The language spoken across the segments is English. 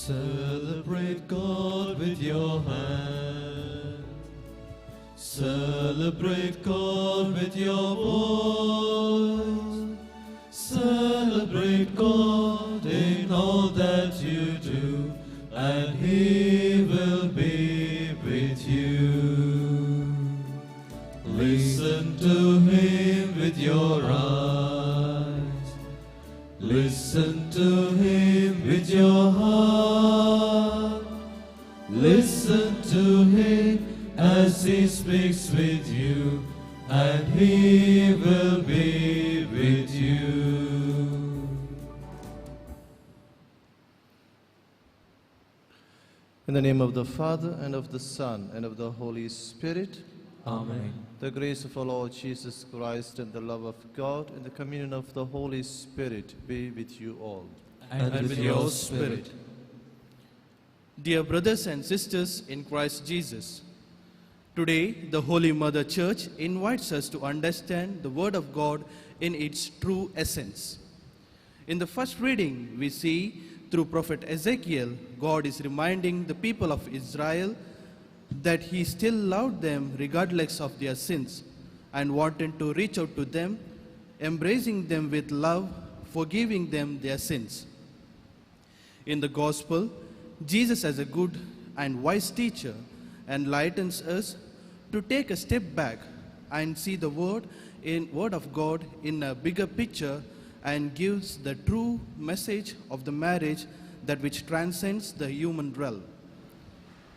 Celebrate God with your hand. Celebrate God with your voice. Celebrate God in all that you do, and He will be with you. Listen to Him with your eyes. Listen to Him with your heart. Listen to Him as He speaks with you, and He will be with you. In the name of the Father, and of the Son, and of the Holy Spirit. Amen. The grace of our Lord Jesus Christ, and the love of God, and the communion of the Holy Spirit be with you all. And with your spirit. Dear brothers and sisters in Christ Jesus, today the Holy Mother Church invites us to understand the Word of God in its true essence. In the first reading, we see through Prophet Ezekiel, God is reminding the people of Israel that He still loved them regardless of their sins and wanted to reach out to them, embracing them with love, forgiving them their sins. In the Gospel, Jesus, as a good and wise teacher, enlightens us to take a step back and see the Word of God in a bigger picture, and gives the true message of the marriage, that which transcends the human realm.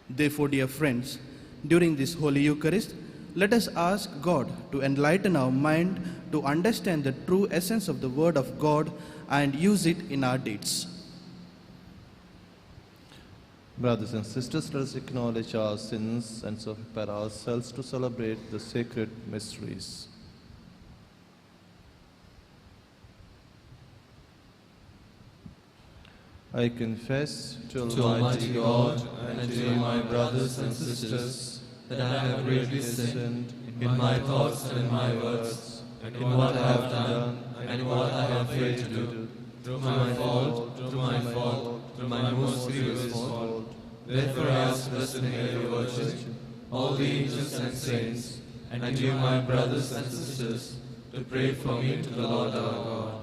Therefore, dear friends, during this Holy Eucharist, let us ask God to enlighten our mind to understand the true essence of the Word of God and use it in our deeds. Brothers and sisters, let us acknowledge our sins and so prepare ourselves to celebrate the sacred mysteries. I confess to Almighty God and to my brothers and sisters that I have greatly sinned in my thoughts and in my words, and in what I have done and in what I have failed to do, through my fault, through my most grievous fault. Therefore I ask Blessed Mary, Virgin, all the angels and saints, and you, my brothers and sisters, to pray for me to the Lord our God.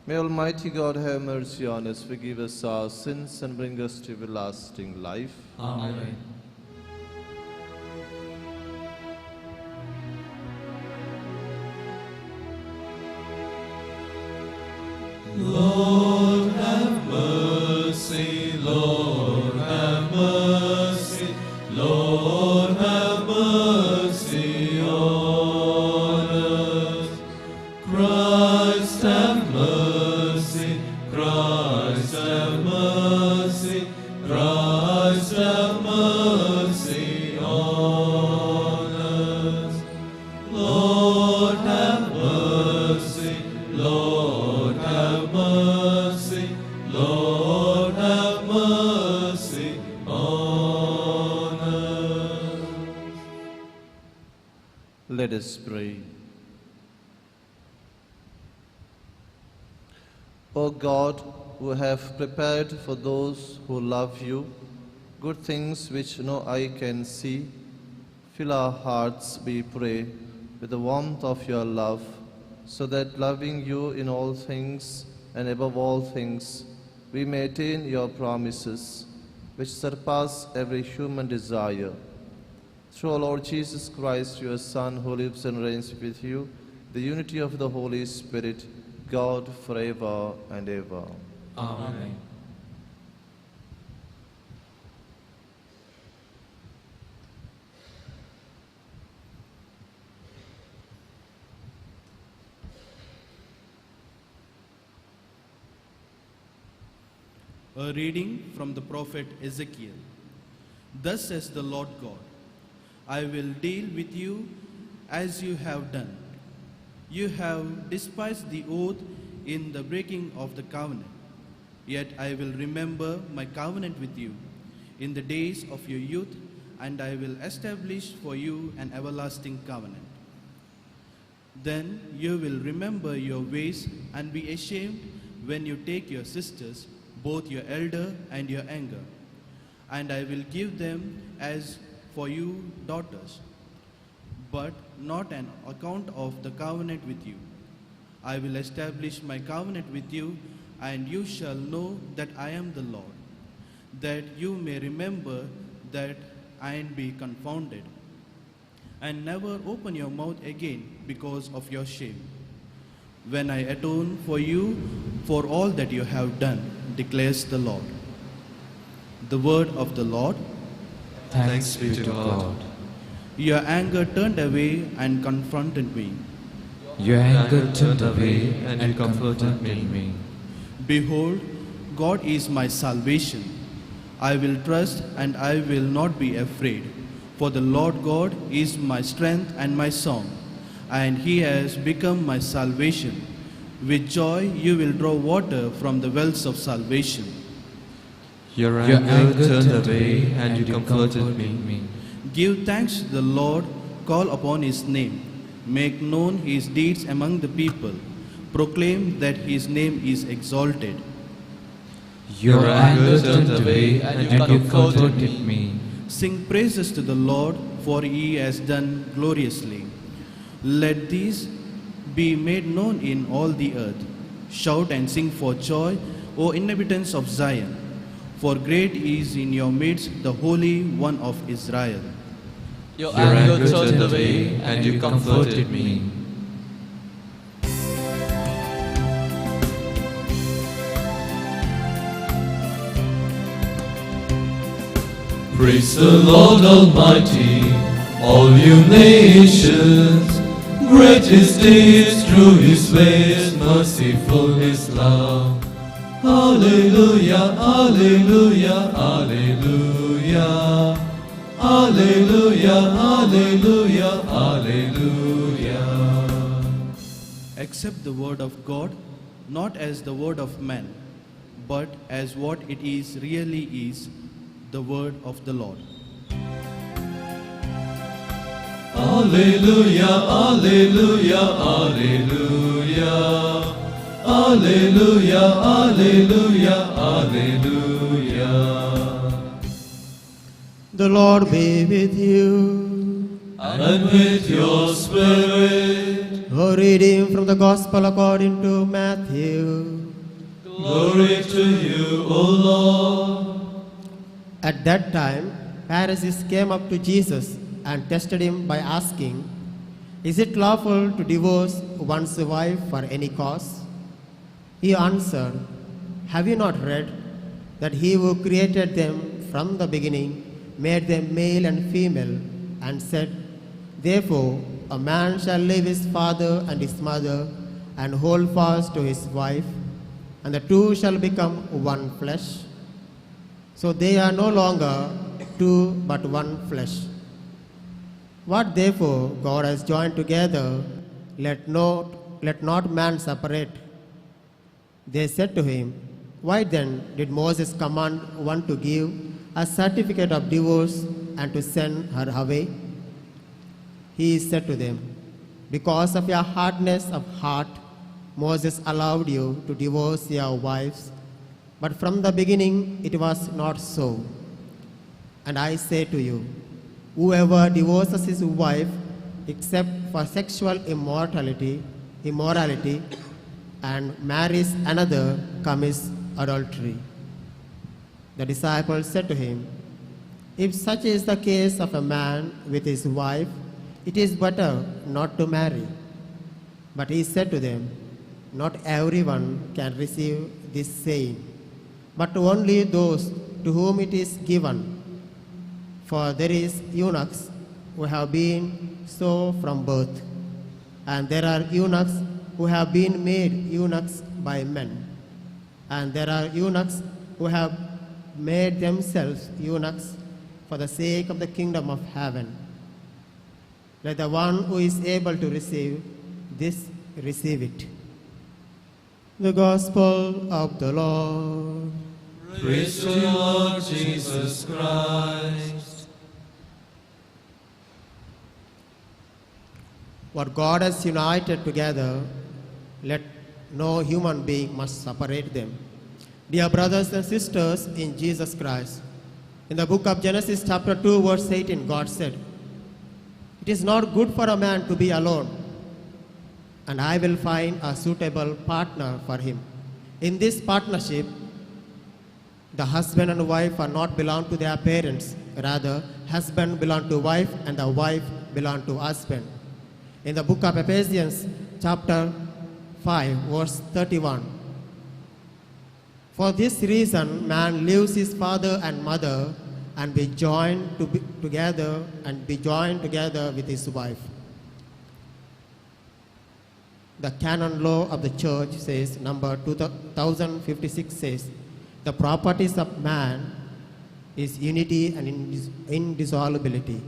May Almighty God have mercy on us, forgive us our sins, and bring us to everlasting life. Amen. Lord have mercy, Lord have mercy, Lord have mercy on us. Christ have mercy, Christ have mercy, Christ have mercy on us. Lord have mercy, Lord have mercy, Lord have mercy on us. Let us pray. O God, who have prepared for those who love you good things which no eye can see, fill our hearts, we pray, with the warmth of your love, so that loving you in all things and above all things, we may attain your promises, which surpass every human desire. Through our Lord Jesus Christ, your Son, who lives and reigns with you, the unity of the Holy Spirit, God forever and ever. Amen. A reading from the prophet Ezekiel. Thus says the Lord God, I will deal with you as you have done. You have despised the oath in the breaking of the covenant. Yet I will remember my covenant with you in the days of your youth, and I will establish for you an everlasting covenant. Then you will remember your ways and be ashamed when you take your sisters, both your elder and your younger. And I will give them as for you daughters, but not an account of the covenant with you. I will establish my covenant with you, and you shall know that I am the Lord, that you may remember that and be confounded, and never open your mouth again because of your shame. When I atone for you for all that you have done, declares the Lord. The word of the Lord. Thanks be to God. Your anger turned away and confronted me. Your anger turned away and you comforted me. Behold, God is my salvation. I will trust and I will not be afraid. For the Lord God is my strength and my song, and he has become my salvation. With joy you will draw water from the wells of salvation. Your anger turned away and you comforted me. Give thanks to the Lord, call upon his name. Make known his deeds among the people. Proclaim that his name is exalted. Your anger turned away and you comforted me. Sing praises to the Lord, for he has done gloriously. Let these be made known in all the earth. Shout and sing for joy, O inhabitants of Zion, for great is in your midst the Holy One of Israel. Your anger turned away and you comforted me. Praise the Lord Almighty, all you nations. Great his deeds, true his ways, merciful his love. Alleluia, alleluia, alleluia. Alleluia, alleluia, alleluia. Accept the word of God, not as the word of man, but as what it is really is, the word of the Lord. Alleluia, alleluia, alleluia. Alleluia, alleluia, alleluia. The Lord be with you. And with your spirit. A reading from the Gospel according to Matthew. Glory to you, O Lord. At that time, Pharisees came up to Jesus and tested him by asking, "Is it lawful to divorce one's wife for any cause?" He answered, "Have you not read that he who created them from the beginning made them male and female, and said, 'Therefore a man shall leave his father and his mother and hold fast to his wife, and the two shall become one flesh'? So they are no longer two but one flesh. What therefore God has joined together, let not man separate." They said to him, "Why then did Moses command one to give a certificate of divorce and to send her away?" He said to them, "Because of your hardness of heart, Moses allowed you to divorce your wives, but from the beginning it was not so. And I say to you, whoever divorces his wife except for sexual immorality and marries another commits adultery." The disciples said to him, "If such is the case of a man with his wife, it is better not to marry." But he said to them, "Not everyone can receive this saying, but only those to whom it is given. For there is eunuchs who have been so from birth, and there are eunuchs who have been made eunuchs by men, and there are eunuchs who have made themselves eunuchs for the sake of the kingdom of heaven. Let the one who is able to receive this receive it." The Gospel of the Lord. Praise to you, Lord Jesus Christ. What God has united together, let no human being must separate them. Dear brothers and sisters in Jesus Christ, in the book of Genesis chapter 2 verse 18, God said, "It is not good for a man to be alone, and I will find a suitable partner for him." In this partnership, the husband and wife are not belong to their parents. Rather, husband belong to wife and the wife belong to husband. In the book of Ephesians chapter 5 verse 31, "For this reason man leaves his father and mother and be joined together with his wife." The canon law of the church says, number 2056 says, "The properties of man is unity and indissolubility."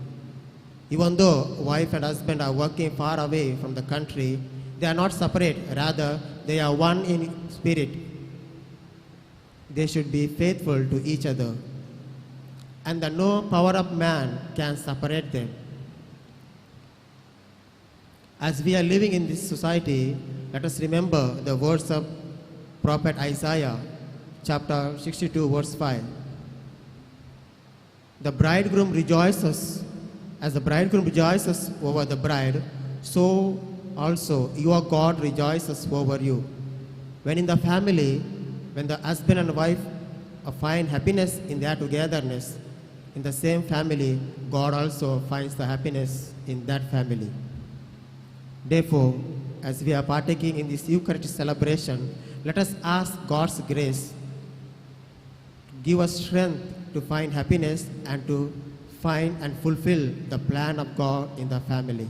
Even though wife and husband are working far away from the country, they are not separate. Rather, they are one in spirit. They should be faithful to each other, and no power of man can separate them. As we are living in this society, let us remember the words of Prophet Isaiah, chapter 62, verse 5. "The bridegroom rejoices, as the bridegroom rejoices over the bride, so also your God rejoices over you." When in the family, when the husband and wife find happiness in their togetherness, in the same family, God also finds the happiness in that family. Therefore, as we are partaking in this Eucharistic celebration, let us ask God's grace to give us strength to find happiness and to find and fulfill the plan of God in the family.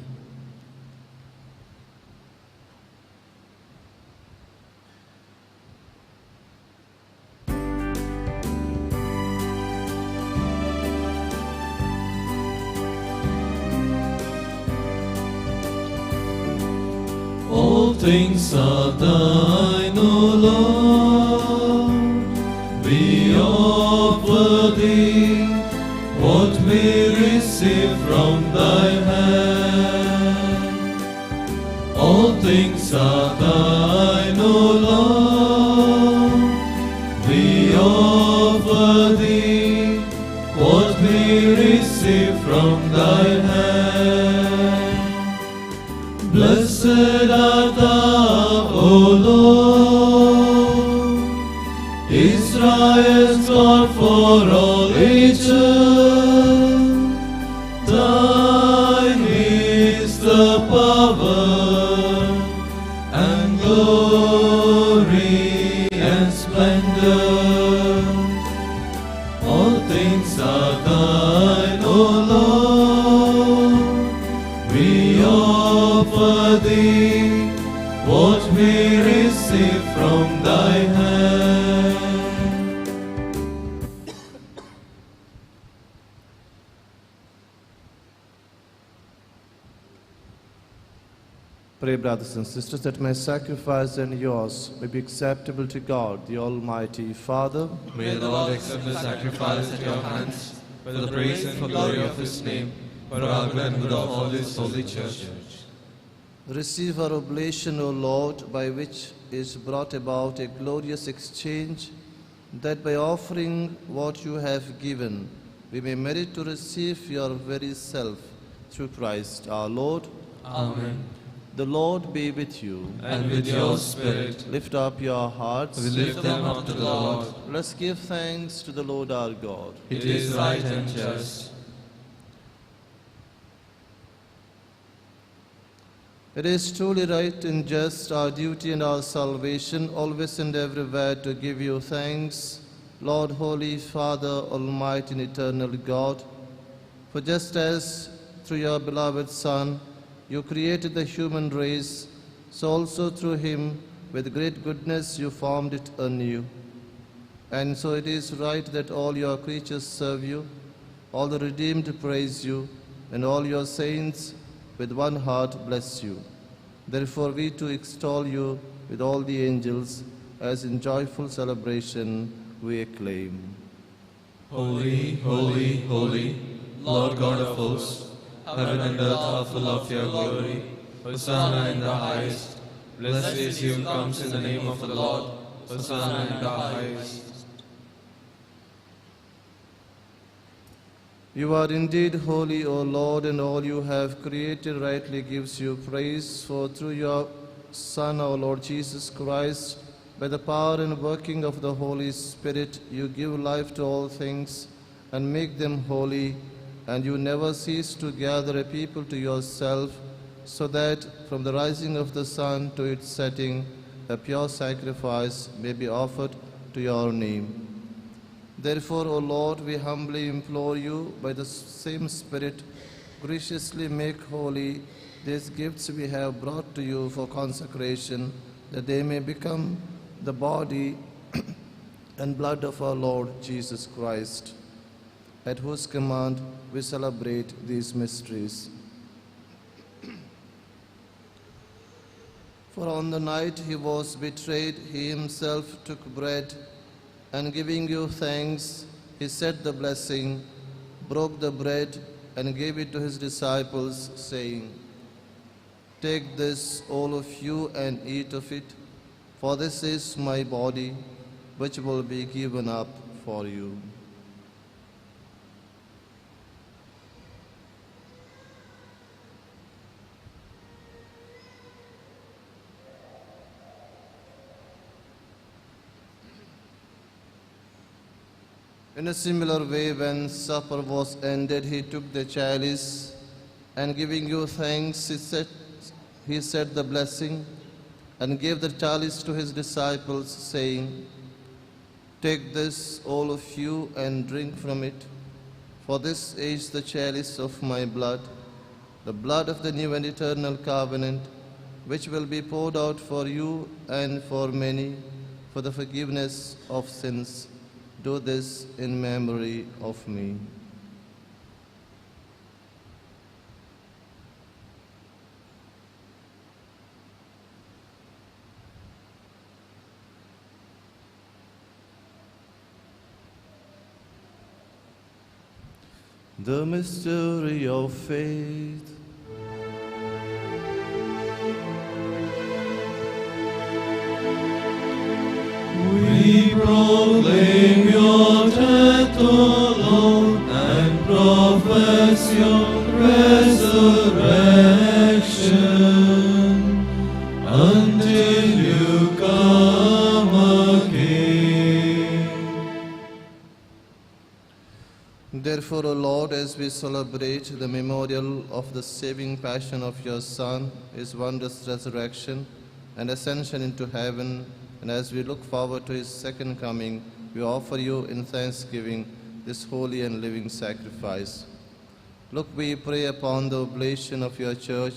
All things are thine, O Lord. We offer thee what we receive from thy hand. All things are thine, O Lord. We offer thee what we receive from thy hand. Blessed art thou, O Lord, Israel's God for all ages. Thine is the power and glory and splendor. All things are thine, O Lord. We offer thee what we receive from thy hand. Pray, brothers and sisters, that my sacrifice and yours may be acceptable to God, the Almighty Father. May the Lord accept the sacrifice at your hands for the praise and for glory of his name, for our good and good of all his holy church. Receive our oblation, O Lord, by which is brought about a glorious exchange, that by offering what you have given, we may merit to receive your very self, through Christ our Lord. Amen. The Lord be with you. And with your spirit. Lift up your hearts. We lift them up to the Lord. Let's give thanks to the Lord our God. It is right and just. It is truly right and just, our duty and our salvation, always and everywhere to give you thanks, Lord, Holy Father, Almighty and eternal God. For just as through your beloved Son you created the human race, so also through him with great goodness you formed it anew. And so it is right that all your creatures serve you, all the redeemed praise you, and all your saints with one heart bless you. Therefore we too extol you with all the angels, as in joyful celebration we acclaim. Holy, holy, holy, Lord God of hosts, heaven and earth are full of your glory. Hosanna in the highest. Blessed is he who comes in the name of the Lord. Hosanna in the highest. You are indeed holy, O Lord, and all you have created rightly gives you praise, for through your Son, our Lord Jesus Christ, by the power and working of the Holy Spirit, you give life to all things and make them holy, and you never cease to gather a people to yourself, so that from the rising of the sun to its setting, a pure sacrifice may be offered to your name. Therefore, O Lord, we humbly implore you, by the same Spirit, graciously make holy these gifts we have brought to you for consecration, that they may become the body and blood of our Lord Jesus Christ, at whose command we celebrate these mysteries. For on the night he was betrayed, he himself took bread, and giving you thanks, he said the blessing, broke the bread, and gave it to his disciples, saying, "Take this, all of you, and eat of it, for this is my body, which will be given up for you." In a similar way, when supper was ended, he took the chalice, and giving you thanks, he said the blessing, and gave the chalice to his disciples, saying, "Take this, all of you, and drink from it, for this is the chalice of my blood, the blood of the new and eternal covenant, which will be poured out for you and for many for the forgiveness of sins. Do this in memory of me." The mystery of faith. We proclaim your death, O Lord, and profess your resurrection until you come again. Therefore, O Lord, as we celebrate the memorial of the saving passion of your Son, his wondrous resurrection and ascension into heaven, and as we look forward to his second coming, we offer you in thanksgiving this holy and living sacrifice. Look, we pray upon the oblation of your church,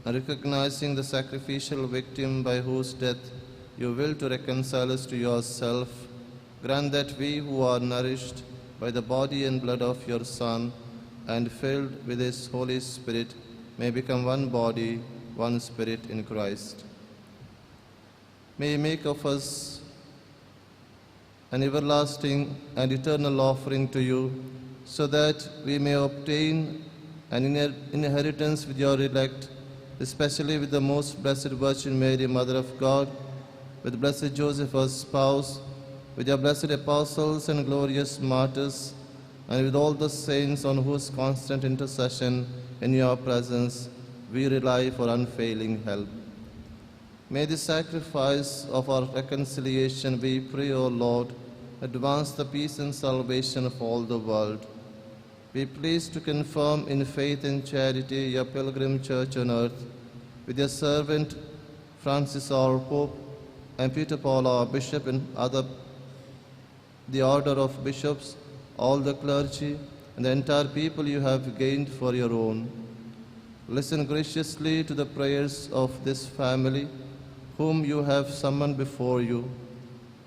and recognizing the sacrificial victim by whose death you will to reconcile us to yourself, grant that we who are nourished by the body and blood of your Son and filled with his Holy Spirit may become one body, one spirit in Christ. May he make of us an everlasting and eternal offering to you, so that we may obtain an inheritance with your elect, especially with the most blessed Virgin Mary, Mother of God, with blessed Joseph, her spouse, with your blessed apostles and glorious martyrs, and with all the saints on whose constant intercession in your presence we rely for unfailing help. May the sacrifice of our reconciliation, we pray, O Lord, advance the peace and salvation of all the world. Be pleased to confirm in faith and charity your pilgrim church on earth, with your servant Francis our Pope, and Peter Paul our Bishop, and the order of bishops, all the clergy, and the entire people you have gained for your own. Listen graciously to the prayers of this family, whom you have summoned before you.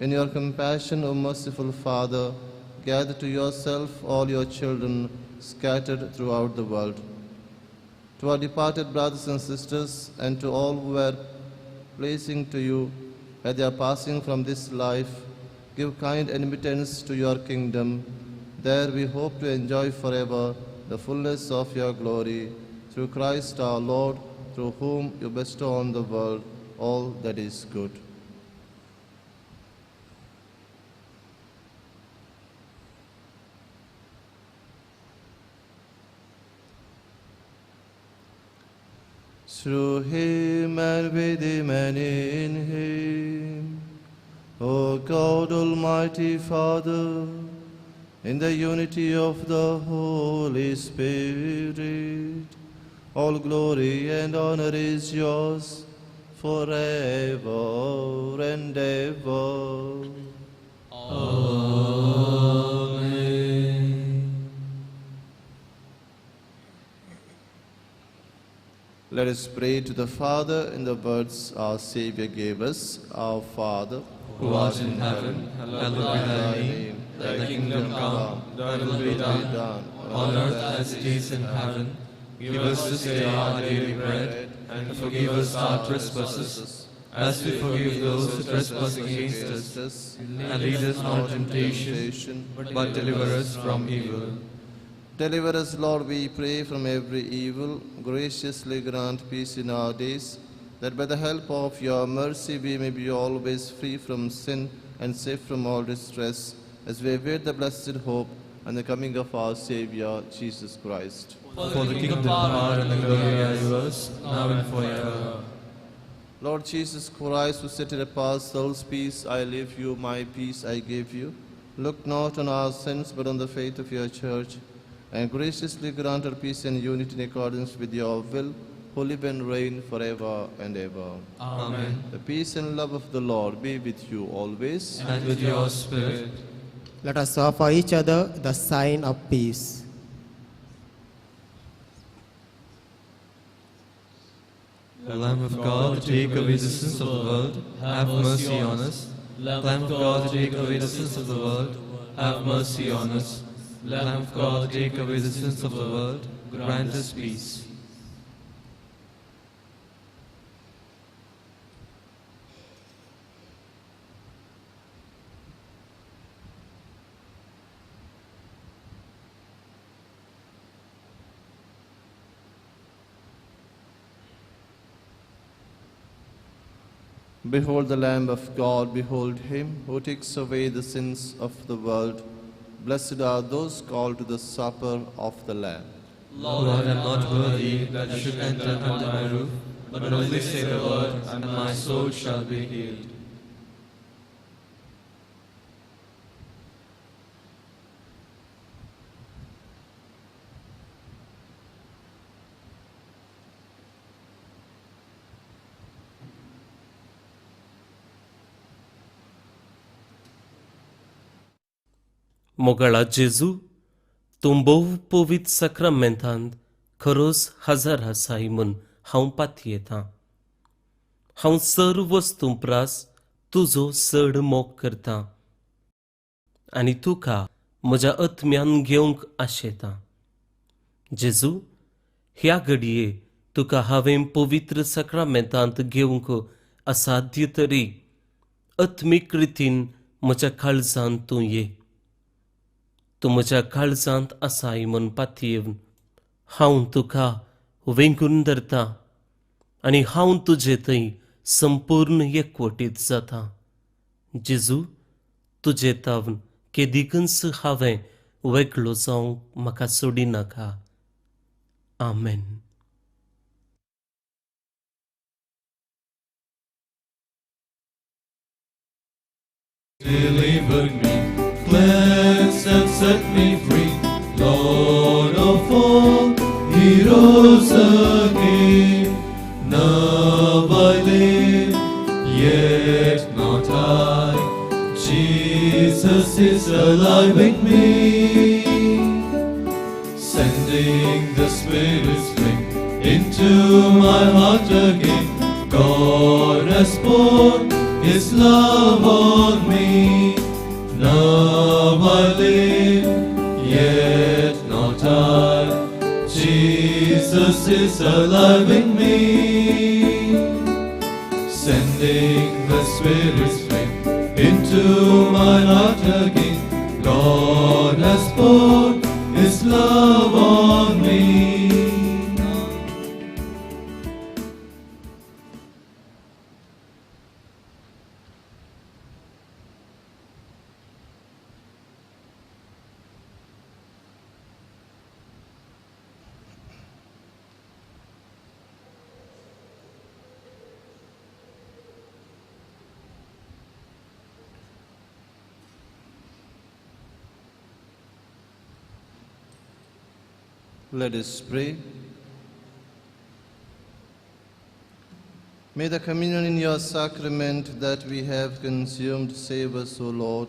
In your compassion, O merciful Father, gather to yourself all your children scattered throughout the world. To our departed brothers and sisters, and to all who were pleasing to you at their passing from this life, give kind admittance to your kingdom. There we hope to enjoy forever the fullness of your glory, through Christ our Lord, through whom you bestow on the world all that is good. through him and with him and in him. O God, Almighty Father, in the unity of the Holy Spirit, all glory and honor is yours forever and ever. Amen. Let us pray to the Father in the words our Savior gave us. Our Father, Who art in heaven, hallowed be thy name. Thy kingdom come, thy will be done, on earth as it is in heaven. Give us this day our daily bread, and forgive us our trespasses, as we forgive those who trespass against us. And lead us not into temptation, but deliver us from evil. deliver us, Lord, we pray, from every evil. Graciously grant peace in our days, that by the help of your mercy we may be always free from sin and safe from all distress, as we await the blessed hope and the coming of our Saviour, Jesus Christ. For the kingdom, power, and the glory are yours, now and forever. Lord Jesus Christ, who said to the apostles, peace I leave you, my peace I give you, look not on our sins, but on the faith of your church, and graciously grant her peace and unity in accordance with your will, who live and reign forever and ever. Amen. The peace and love of the Lord be with you always. And with your spirit. Let us offer each other the sign of peace. The Lamb of God, to take away the sins of the world, have mercy on us. Lamb of God, to take away the sins of the world, have mercy on us. Lamb of God, to take away the sins of the world, grant us peace. Behold the Lamb of God, behold him who takes away the sins of the world. Blessed are those called to the supper of the Lamb. Lord, I am not worthy that you should enter under my roof, but only say the word, and my soul shall be healed. मोगळा जेजू तूं भोव पवित्र सक्रमेंतांत खरोच हजर आसाय म्हूण हांव पातयेतां. हांव सर्व वस्तू प्रास तुजो चड मोग करतां आनी तुका म्हज्या आत्म्यान घेवंक आशेतां. जेजू, ह्या घडये तुका हांवें पवित्र सक्रमेंतांत घेवंक असाध्य तरी आत्मीक रितीन म्हज्या काळजांत तूं ये. तूं म्हज्या काळजांत आसाय म्हूण पातयेवन हांव तुका वेंगून धरतां आनी हांव तुजे थंय संपूर्ण एकवटीत जातां. जेजू, तुजे तावन केदिकच हांवें वेगळो जावंक म्हाका सोडिनाका. आमेन. Delivered me, cleansed and set me free, Lord of all, He rose again. Now I live, yet not I, Jesus is alive in me. Sending the Spirit's flame into my heart again, God has poured His love on me. Now I live, yet not I, Jesus is alive in me. Sending the Spirit's flame into my heart again, God has poured His love on me. Let us pray. May the communion in your sacrament that we have consumed save us, O Lord,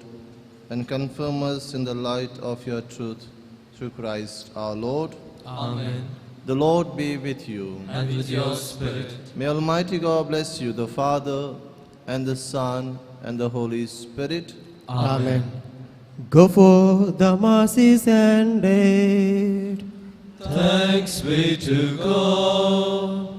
and confirm us in the light of your truth, through Christ our Lord. Amen. The Lord be with you. And with your spirit. May Almighty God bless you, the Father, and the Son, and the Holy Spirit. Amen. Go for the Mass is ended. Thanks be to God.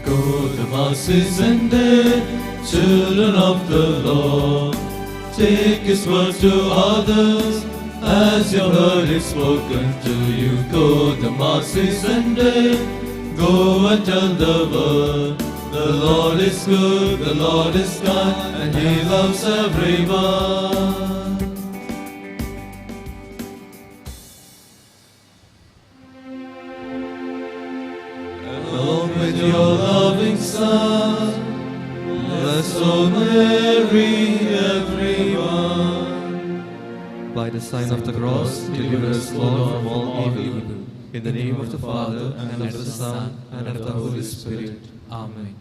Go, the Mass is ended, children of the Lord. Take His words to others, as you heard it spoken to you. Go, the Mass is ended, go and tell the world. The Lord is good, the Lord is kind, and He loves everyone. Along with your loving Son, bless, O Mary, everyone. By the sign of the cross, deliver us, Lord, from all evil. In the name of the Father, and of the Son, and of the Holy Spirit. Amen.